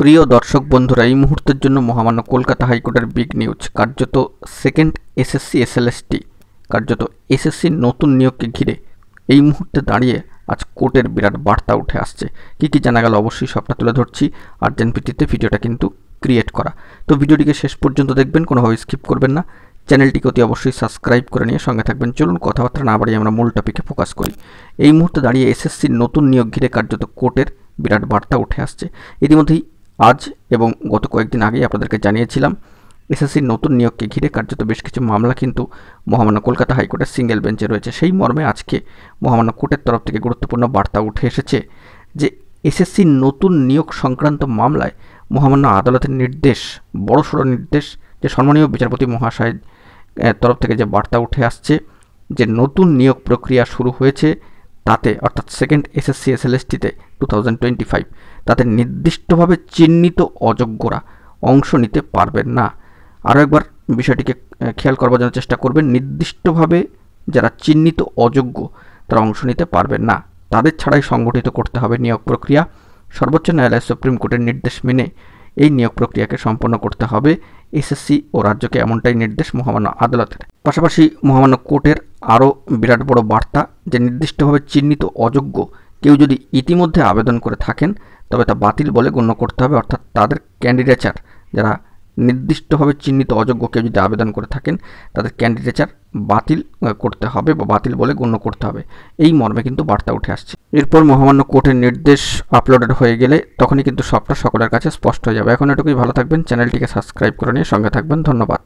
প্রিয় দর্শক বন্ধুরা, এই মুহূর্তের জন্য মহামান্য কলকাতা হাইকোর্টের বিগ নিউজ। কার্যত সেকেন্ড এসএসসি এসএলএসটি কার্যত এসএসসির নতুন নিয়োগকে ঘিরে এই মুহূর্তে দাঁড়িয়ে আজ কোর্টের বিরাট বার্তা উঠে আসছে। কি জানা গেল অবশ্যই সবটা তুলে ধরছি। আর্জেন্ট ভিত্তিতে ভিডিওটা কিন্তু ক্রিয়েট করা, তো ভিডিওটিকে শেষ পর্যন্ত দেখবেন, কোনোভাবে স্কিপ করবেন না। চ্যানেলটিকে অতি অবশ্যই সাবস্ক্রাইব করে নিয়ে সঙ্গে থাকবেন। চলুন কথাবার্তা না বাড়িয়ে আমরা মূল টপিকে ফোকাস করি। এই মুহূর্তে দাঁড়িয়ে এসএসসির নতুন নিয়োগ ঘিরে কার্যত কোর্টের বিরাট বার্তা উঠে আসছে। ইতিমধ্যেই আজ এবং গত কয়েকদিন আগেই আপনাদেরকে জানিয়েছিলাম, এসএসসির নতুন নিয়োগকে ঘিরে কার্যত বেশ কিছু মামলা কিন্তু মহামান্য কলকাতা হাইকোর্টের সিঙ্গেল বেঞ্চে রয়েছে। সেই মর্মে আজকে মহামান্য কোর্টের তরফ থেকে গুরুত্বপূর্ণ বার্তা উঠে এসেছে যে এসএসসির নতুন নিয়োগ সংক্রান্ত মামলায় মহামান্য আদালতের নির্দেশ, বড়সড় নির্দেশ, যে সম্মানীয় বিচারপতি মহাশয়ের তরফ থেকে যে বার্তা উঠে আসছে যে নতুন নিয়োগ প্রক্রিয়া শুরু হয়েছে, তাতে অর্থাৎ সেকেন্ড এসএসসি এসএলএসটিতে 2025 তাতে নির্দিষ্টভাবে চিহ্নিত অযোগ্যরা অংশ নিতে পারবেন না। আরও একবার বিষয়টিকে খেয়াল করবার জন্য চেষ্টা করবেন। নির্দিষ্টভাবে যারা চিহ্নিত অযোগ্য তারা অংশ নিতে পারবেন না, তাদের ছাড়াই সংগঠিত করতে হবে নিয়োগ প্রক্রিয়া। সর্বোচ্চ ন্যায়ালয় সুপ্রিম কোর্টের নির্দেশ মেনে এই নিয়োগ প্রক্রিয়াকে সম্পন্ন করতে হবে এসএসসি ও রাজ্যকে, এমনটাই নির্দেশ মহামান্য আদালতের। পাশাপাশি মহামান্য কোর্টের আরও বিরাট বড় বার্তা যে নির্দিষ্টভাবে চিহ্নিত অযোগ্য কেউ যদি ইতিমধ্যে আবেদন করে থাকেন তবে তা বাতিল বলে গণ্য করতে হবে। অর্থাৎ তাদের ক্যান্ডিডেচার, যারা নির্দিষ্টভাবে চিহ্নিত অযোগ্য কেউ যদি আবেদন করে থাকেন তাদের ক্যান্ডিডেচার বাতিল করতে হবে বা বাতিল বলে গণ্য করতে হবে, এই মর্মে কিন্তু বার্তা উঠে আসছে। এরপর মহামান্য কোর্টের নির্দেশ আপলোডেড হয়ে গেলে তখনই কিন্তু সবটা সকলের কাছে স্পষ্ট হয়ে যাবে। এখন এটুকুই, ভালো থাকবেন, চ্যানেলটিকে সাবস্ক্রাইব করে নিয়ে সঙ্গে থাকবেন। ধন্যবাদ।